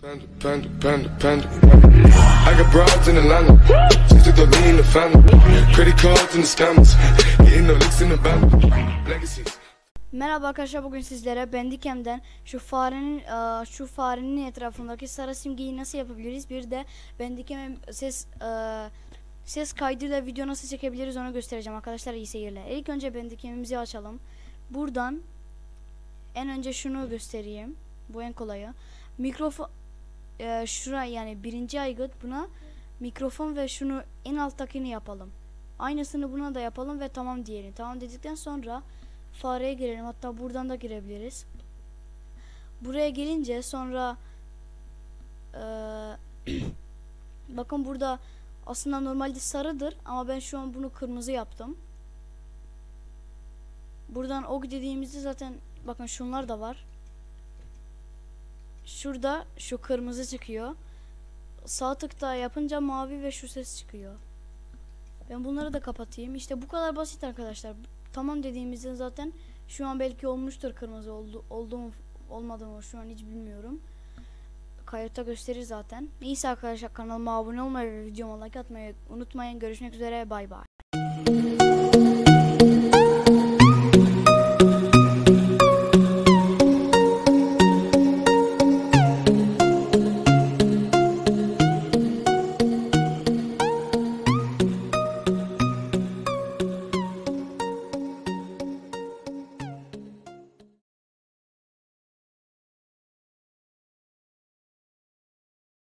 Panda. I got broads in Atlanta. Just to throw me in the family. Credit cards and the scammers. Getting the licks in the band. Legacies. Merhaba arkadaşlar, bugün sizlere Bandicam'den şu farenin etrafındaki sarı simgeyi nasıl yapabiliriz, bir de Bandicam'in ses kaydıyla video nasıl çekebiliriz onu göstereceğim arkadaşlar. İyi seyirler. İlk önce Bandicam'imizi açalım. Buradan en önce şunu göstereyim. Bu en kolayı. Mikrofon şuraya, yani birinci aygıt, buna mikrofon ve şunu en alttakini yapalım. Aynısını buna da yapalım ve tamam diyelim. Tamam dedikten sonra fareye girelim. Hatta buradan da girebiliriz. Buraya gelince sonra bakın burada aslında normalde sarıdır ama ben şu an bunu kırmızı yaptım. Buradan ok dediğimizde zaten bakın şunlar da var. Şurada şu kırmızı çıkıyor. Sağ tıkta yapınca mavi ve şu ses çıkıyor. Ben bunları da kapatayım. İşte bu kadar basit arkadaşlar. Tamam dediğimizde zaten şu an belki olmuştur, kırmızı oldu mu olmadı mı şu an hiç bilmiyorum. Kayıtta gösterir zaten. Neyse arkadaşlar, kanalıma abone olmayı ve videoma like atmayı unutmayın. Görüşmek üzere, bay bay.